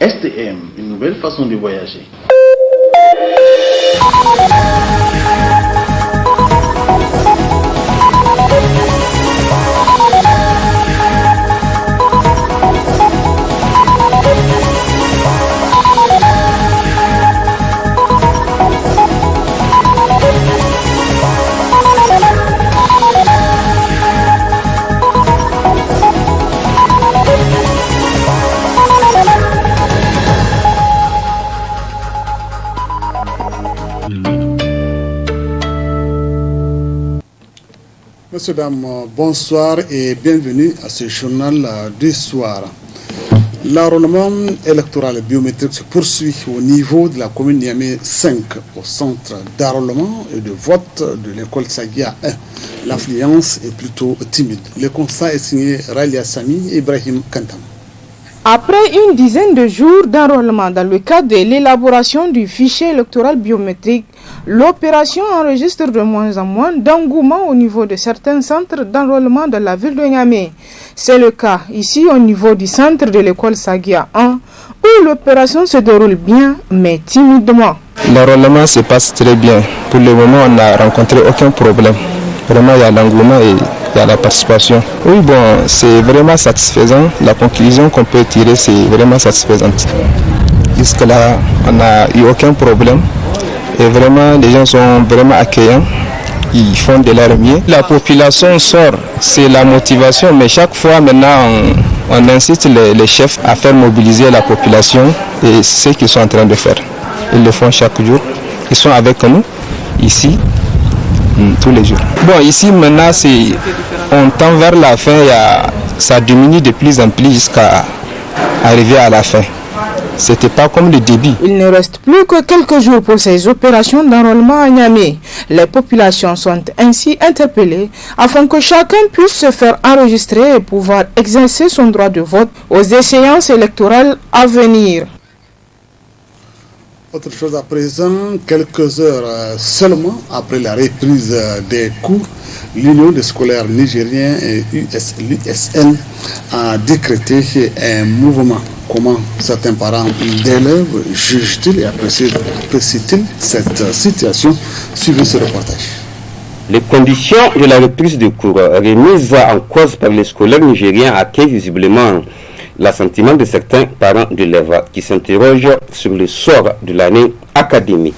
STM, une nouvelle façon de voyager. Messieurs, dames, bonsoir et bienvenue à ce journal du soir. L'enrôlement électoral biométrique se poursuit au niveau de la commune Niamey 5, au centre d'enrôlement et de vote de l'école Sagia 1. L'affluence est plutôt timide. Le constat est signé Ralia Sami et Ibrahim Kantam. Après une dizaine de jours d'enrôlement dans le cadre de l'élaboration du fichier électoral biométrique, l'opération enregistre de moins en moins d'engouement au niveau de certains centres d'enrôlement de la ville de Niamey. C'est le cas ici au niveau du centre de l'école Sagia 1, où l'opération se déroule bien, mais timidement. L'enrôlement se passe très bien. Pour le moment, on n'a rencontré aucun problème. Vraiment, il y a l'engouement et il y a la participation. Oui, bon, c'est vraiment satisfaisant. La conclusion qu'on peut tirer, c'est vraiment satisfaisante. Jusque-là, on n'a eu aucun problème. Et vraiment, les gens sont vraiment accueillants. Ils font de leur mieux. La population sort, c'est la motivation. Mais chaque fois, maintenant, on incite les chefs à faire mobiliser la population. Et c'est ce qu'ils sont en train de faire. Ils le font chaque jour. Ils sont avec nous, ici. Tous les jours. Bon, ici maintenant, on tend vers la fin, ça diminue de plus en plus jusqu'à arriver à la fin. C'était pas comme le début. Il ne reste plus que quelques jours pour ces opérations d'enrôlement à Niamey. Les populations sont ainsi interpellées afin que chacun puisse se faire enregistrer et pouvoir exercer son droit de vote aux échéances électorales à venir. Autre chose à présent, quelques heures seulement après la reprise des cours, l'Union des scolaires nigériens et l'USN a décrété un mouvement. Comment certains parents d'élèves jugent-ils et apprécient-ils cette situation? Suivez ce reportage. Les conditions de la reprise des cours remises en cause par les scolaires nigériens accueillent visiblement l'assentiment de certains parents d'élèves qui s'interrogent sur le sort de l'année académique.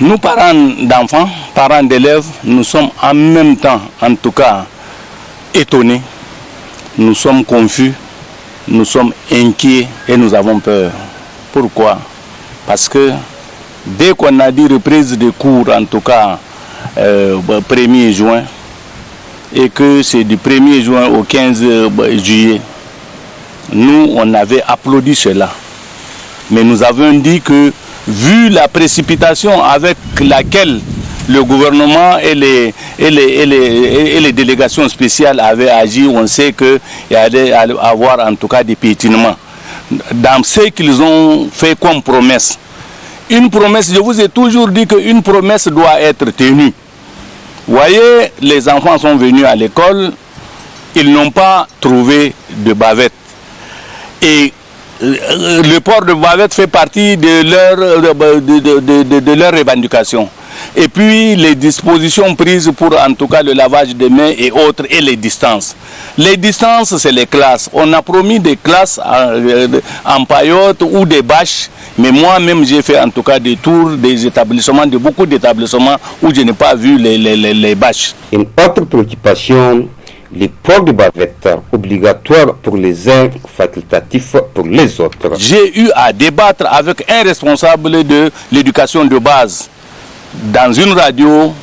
Nous, parents d'enfants, parents d'élèves, nous sommes en même temps, en tout cas, étonnés. Nous sommes confus, nous sommes inquiets et nous avons peur. Pourquoi? Parce que dès qu'on a dit reprise de cours, en tout cas 1er juin, et que c'est du 1er juin au 15 juillet, nous, on avait applaudi cela. Mais nous avons dit que, vu la précipitation avec laquelle le gouvernement et les délégations spéciales avaient agi, on sait qu'il y allait avoir en tout cas des piétinements. Dans ce qu'ils ont fait comme promesse. Une promesse, je vous ai toujours dit qu'une promesse doit être tenue. Vous voyez, les enfants sont venus à l'école, ils n'ont pas trouvé de bavette. Et le port de bavette fait partie de leur revendication. Et puis les dispositions prises pour en tout cas le lavage des mains et autres, et les distances. Les distances, c'est les classes. On a promis des classes en paillotte ou des bâches, mais moi-même j'ai fait en tout cas des tours des établissements, de beaucoup d'établissements où je n'ai pas vu les bâches. Une autre préoccupation, les ports de bavette obligatoires pour les uns, facultatifs pour les autres. J'ai eu à débattre avec un responsable de l'éducation de base dans une radio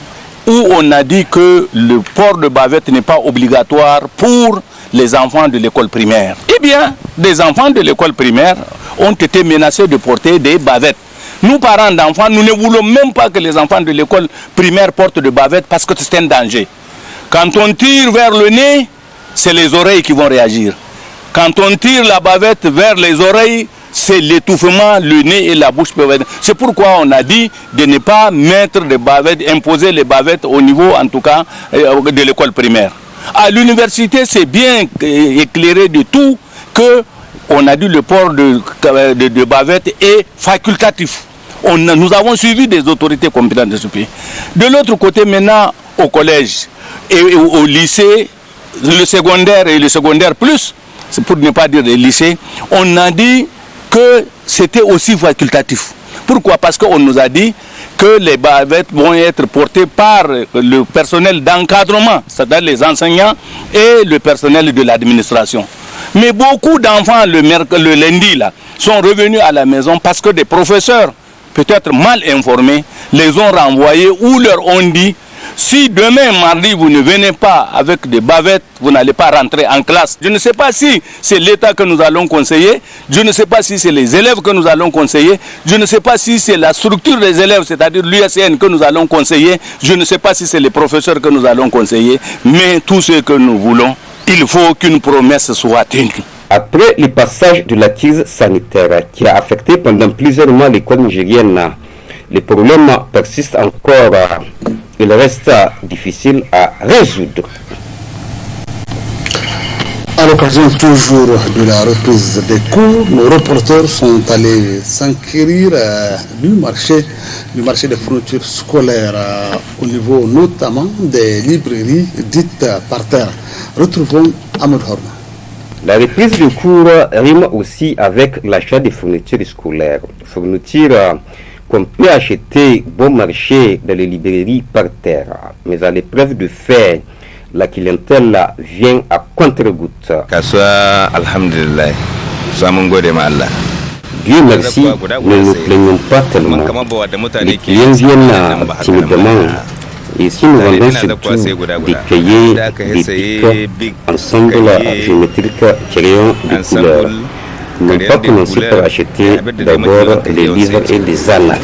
où on a dit que le port de bavette n'est pas obligatoire pour les enfants de l'école primaire. Eh bien, des enfants de l'école primaire ont été menacés de porter des bavettes. Nous, parents d'enfants, nous ne voulons même pas que les enfants de l'école primaire portent de bavettes parce que c'est un danger. Quand on tire vers le nez, c'est les oreilles qui vont réagir. Quand on tire la bavette vers les oreilles, c'est l'étouffement, le nez et la bouche peuvent être. C'est pourquoi on a dit de ne pas mettre de bavettes, imposer les bavettes au niveau, en tout cas, de l'école primaire. À l'université, c'est bien éclairé de tout que on a dit le port de bavette est facultatif. Nous avons suivi des autorités compétentes de ce pays. De l'autre côté, maintenant, au collège et au lycée, le secondaire et le secondaire plus, c'est pour ne pas dire les lycées, on a dit que c'était aussi facultatif. Pourquoi? Parce qu'on nous a dit que les bavettes vont être portées par le personnel d'encadrement, c'est-à-dire les enseignants et le personnel de l'administration. Mais beaucoup d'enfants le lundi là, sont revenus à la maison parce que des professeurs, peut-être mal informés, les ont renvoyés ou leur ont dit: si demain, mardi, vous ne venez pas avec des bavettes, vous n'allez pas rentrer en classe. Je ne sais pas si c'est l'État que nous allons conseiller, je ne sais pas si c'est les élèves que nous allons conseiller, je ne sais pas si c'est la structure des élèves, c'est-à-dire l'USN que nous allons conseiller, je ne sais pas si c'est les professeurs que nous allons conseiller, mais tout ce que nous voulons, il faut qu'une promesse soit tenue. Après le passage de la crise sanitaire qui a affecté pendant plusieurs mois l'école nigérienne, les problèmes persistent encore. Il reste difficile à résoudre. À l'occasion toujours de la reprise des cours, nos reporters sont allés s'enquérir du marché des fournitures scolaires au niveau notamment des librairies dites par terre. Retrouvons Ahmed Horma. La reprise du cours rime aussi avec l'achat des fournitures scolaires. Fournitures qu'on peut acheter bon marché dans les librairies par terre. Mais à l'épreuve de fait, la clientèle vient à contre-goutte. Dieu merci, ne nous plaignons pas tellement. Les clients viennent timidement. Et si nous vendons surtout des cahiers, des pics, ensemble géométriques, crayons de couleur, n'ont pas commencé par acheter d'abord les livres et les annales.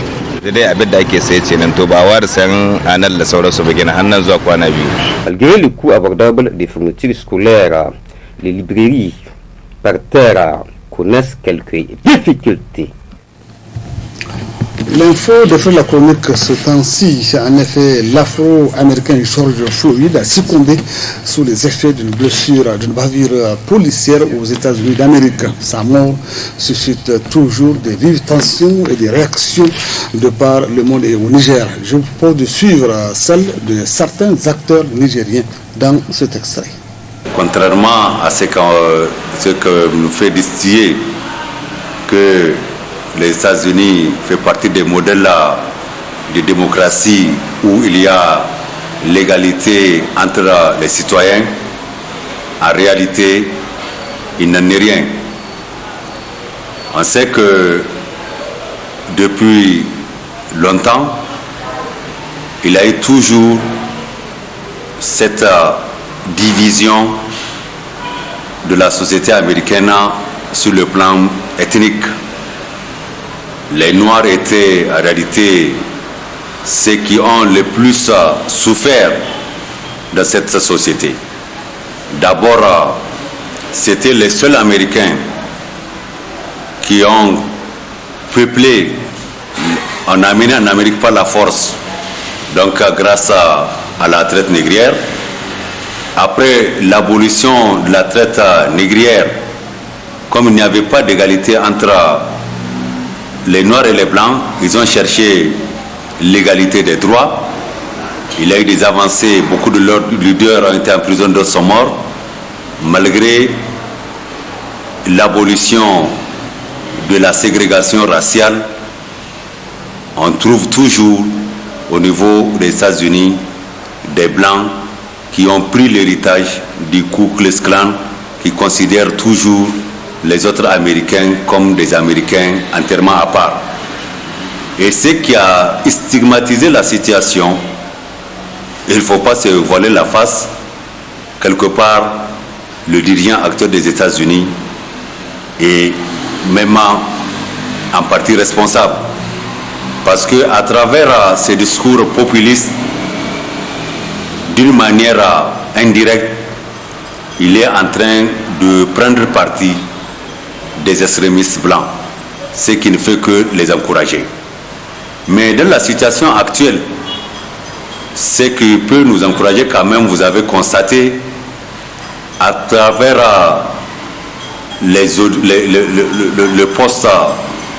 Malgré le coût abordable des fournitures scolaires, les librairies par terre connaissent quelques difficultés. L'info de faire la chronique ce temps-ci, en effet, l'Afro-Américain George Floyd a succombé sous les effets d'une blessure, d'une bavure policière aux États-Unis d'Amérique. Sa mort suscite toujours des vives tensions et des réactions de par le monde et au Niger. Je vous propose de suivre celle de certains acteurs nigériens dans cet extrait. Contrairement à ce que nous fait distiller que les États-Unis font partie des modèles de démocratie où il y a l'égalité entre les citoyens, en réalité, il n'en est rien. On sait que depuis longtemps, il y a eu toujours cette division de la société américaine sur le plan ethnique. Les Noirs étaient en réalité ceux qui ont le plus souffert de cette société. D'abord, c'était les seuls Américains qui ont peuplé, on a amené en Amérique par la force, donc grâce à la traite négrière. Après l'abolition de la traite négrière, comme il n'y avait pas d'égalité entre les Noirs et les Blancs, ils ont cherché l'égalité des droits. Il y a eu des avancées, beaucoup de leurs leaders ont été en prison, d'autres sont morts. Malgré l'abolition de la ségrégation raciale, on trouve toujours au niveau des États-Unis des Blancs qui ont pris l'héritage du Ku Klux Klan, qui considèrent toujours les autres Américains comme des Américains entièrement à part. Et ce qui a stigmatisé la situation, il ne faut pas se voiler la face, quelque part, le dirigeant acteur des États-Unis est même en partie responsable. Parce qu'à travers ces discours populistes, d'une manière indirecte, il est en train de prendre parti des extrémistes blancs, ce qui ne fait que les encourager. Mais dans la situation actuelle, ce qui peut nous encourager quand même, vous avez constaté, à travers le poste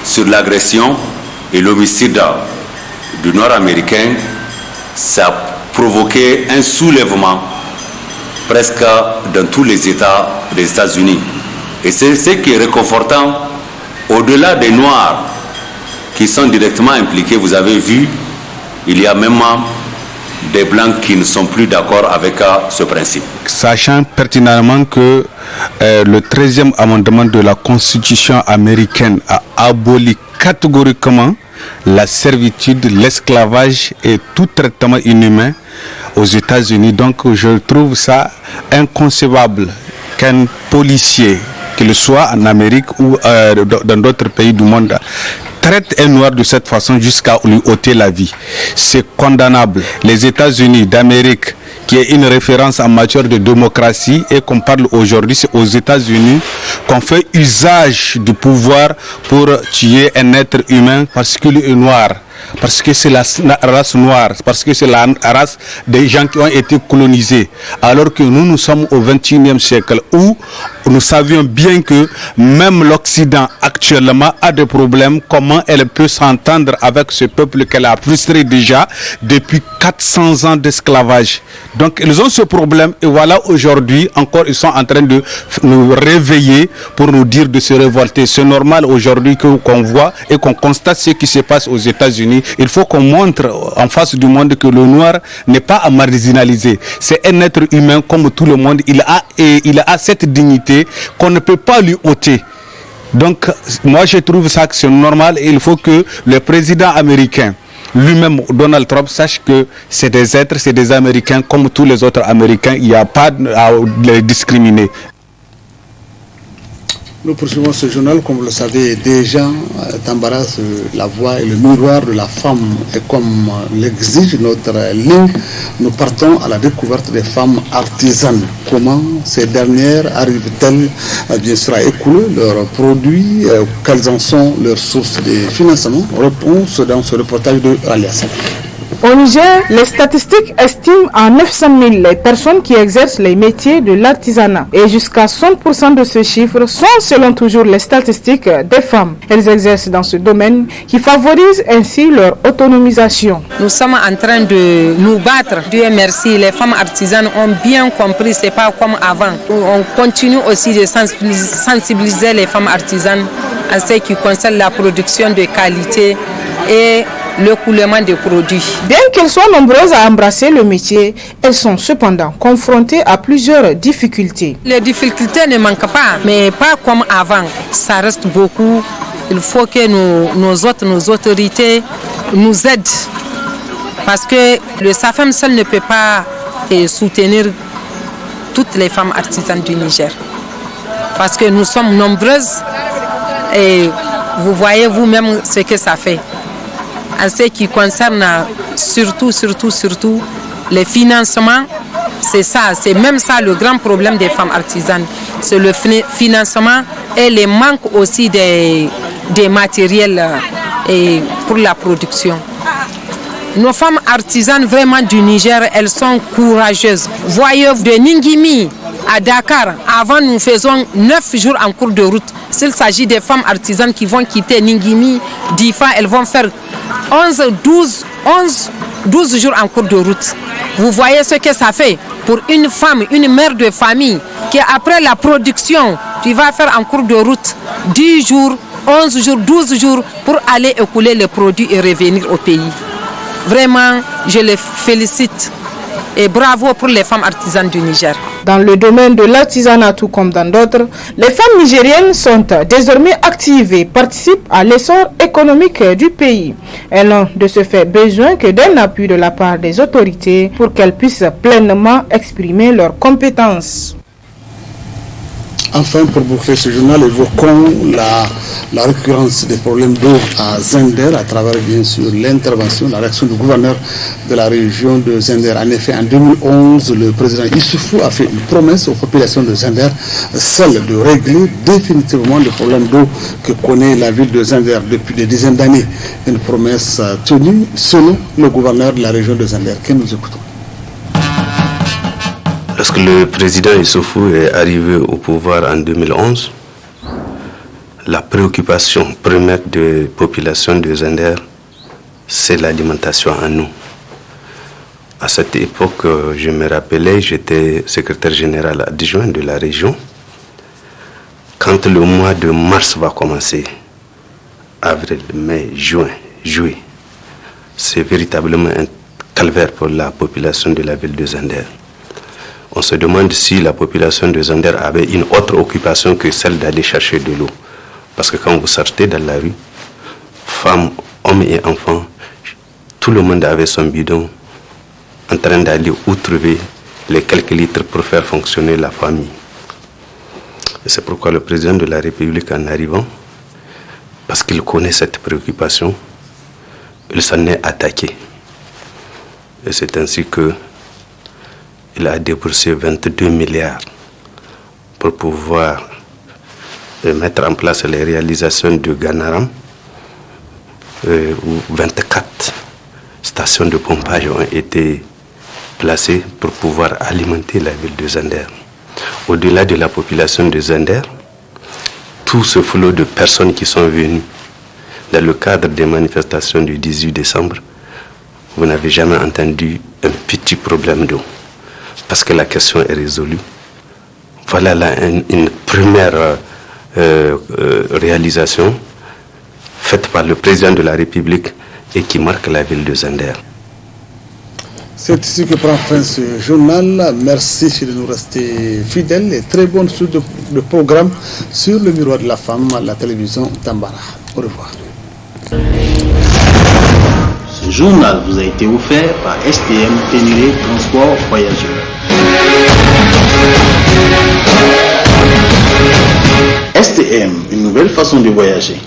sur l'agression et l'homicide du Nord-Américain, ça a provoqué un soulèvement presque dans tous les États des États-Unis. Et c'est ce qui est réconfortant, au-delà des Noirs qui sont directement impliqués, vous avez vu, il y a même des Blancs qui ne sont plus d'accord avec ce principe. Sachant pertinemment que le 13e amendement de la Constitution américaine a aboli catégoriquement la servitude, l'esclavage et tout traitement inhumain aux États-Unis. Donc je trouve ça inconcevable qu'un policier, qu'il soit en Amérique ou dans d'autres pays du monde, traite un noir de cette façon jusqu'à lui ôter la vie. C'est condamnable. Les États-Unis d'Amérique, qui est une référence en matière de démocratie, et qu'on parle aujourd'hui, c'est aux États-Unis qu'on fait usage du pouvoir pour tuer un être humain parce qu'il est noir, parce que c'est la race noire, parce que c'est la race des gens qui ont été colonisés. Alors que nous sommes au XXIe siècle où nous savions bien que même l'Occident actuellement a des problèmes. Comment elle peut s'entendre avec ce peuple qu'elle a frustré déjà depuis 400 ans d'esclavage? Donc ils ont ce problème et voilà, aujourd'hui encore ils sont en train de nous réveiller pour nous dire de se révolter. C'est normal aujourd'hui qu'on voit et qu'on constate ce qui se passe aux États-Unis. Il faut qu'on montre en face du monde que le noir n'est pas à marginaliser. C'est un être humain comme tout le monde. Il a cette dignité qu'on ne peut pas lui ôter. Donc moi je trouve ça que c'est normal et il faut que le président américain lui-même, Donald Trump, sache que c'est des êtres, c'est des Américains comme tous les autres Américains. Il n'y a pas à les discriminer. Nous poursuivons ce journal, comme vous le savez déjà, Tambara, la voix et le miroir de la femme. Et comme l'exige notre ligne, nous partons à la découverte des femmes artisanes. Comment ces dernières arrivent-elles bien sûr à écouler leurs produits? Quelles en sont leurs sources de financement? Réponse dans ce reportage de Alias. Au Niger, les statistiques estiment à 900 000 les personnes qui exercent les métiers de l'artisanat. Et jusqu'à 100% de ce chiffre sont, selon toujours les statistiques, des femmes. Elles exercent dans ce domaine qui favorise ainsi leur autonomisation. Nous sommes en train de nous battre. Dieu merci, les femmes artisanes ont bien compris, c'est pas comme avant. On continue aussi de sensibiliser les femmes artisanes en ce qui concerne la production de qualité et l'écoulement des produits. Bien qu'elles soient nombreuses à embrasser le métier, elles sont cependant confrontées à plusieurs difficultés. Les difficultés ne manquent pas, mais pas comme avant. Ça reste beaucoup. Il faut que nos autorités nous aident. Parce que le SAFEM seul ne peut pas soutenir toutes les femmes artisanes du Niger. Parce que nous sommes nombreuses et vous voyez vous-même ce que ça fait. En ce qui concerne surtout les financements, c'est ça, c'est même ça le grand problème des femmes artisanes. C'est le financement et le manque aussi des matériels pour la production. Nos femmes artisanes vraiment du Niger, elles sont courageuses. Voyez, de Ningimi à Dakar, avant nous faisons 9 jours en cours de route. S'il s'agit des femmes artisanes qui vont quitter Ningimi, Difa, elles vont faire 12 jours en cours de route. Vous voyez ce que ça fait pour une femme, une mère de famille, qui après la production, tu vas faire en cours de route 10 jours, 11 jours, 12 jours pour aller écouler les produits et revenir au pays. Vraiment, je les félicite et bravo pour les femmes artisanes du Niger. Dans le domaine de l'artisanat, tout comme dans d'autres, les femmes nigériennes sont désormais actives et participent à l'essor économique du pays. Elles ont de ce fait besoin que d'un appui de la part des autorités pour qu'elles puissent pleinement exprimer leurs compétences. Enfin, pour boucler ce journal, évoquons la récurrence des problèmes d'eau à Zender à travers bien sûr l'intervention, la réaction du gouverneur de la région de Zender. En effet, en 2011, le président Issoufou a fait une promesse aux populations de Zender, celle de régler définitivement le problème d'eau que connaît la ville de Zender depuis des dizaines d'années. Une promesse tenue selon le gouverneur de la région de Zender, que nous écoutons. Lorsque le président Issoufou est arrivé au pouvoir en 2011, la préoccupation première de la population de Zender, c'est l'alimentation en eau. À cette époque, je me rappelais, j'étais secrétaire général adjoint de la région. Quand le mois de mars va commencer, avril, mai, juin, juillet, c'est véritablement un calvaire pour la population de la ville de Zender. On se demande si la population de Zender avait une autre occupation que celle d'aller chercher de l'eau. Parce que quand vous sortez dans la rue, femmes, hommes et enfants, tout le monde avait son bidon en train d'aller où trouver les quelques litres pour faire fonctionner la famille. Et c'est pourquoi le président de la République, en arrivant, parce qu'il connaît cette préoccupation, il s'en est attaqué. Et c'est ainsi qu'il a déboursé 22 milliards pour pouvoir mettre en place les réalisations de Ganaram, où 24 stations de pompage ont été placées pour pouvoir alimenter la ville de Zender. Au-delà de la population de Zender, tout ce flot de personnes qui sont venues dans le cadre des manifestations du 18 décembre, vous n'avez jamais entendu un petit problème d'eau, parce que la question est résolue. Voilà là une première réalisation faite par le président de la République et qui marque la ville de Zender. C'est ici que prend fin ce journal. Merci de nous rester fidèles et très bonne suite de programme sur le miroir de la femme à la télévision Tambara. Au revoir. Ce journal vous a été offert par STM Ténéré Transport Voyageurs. STM, une nouvelle façon de voyager.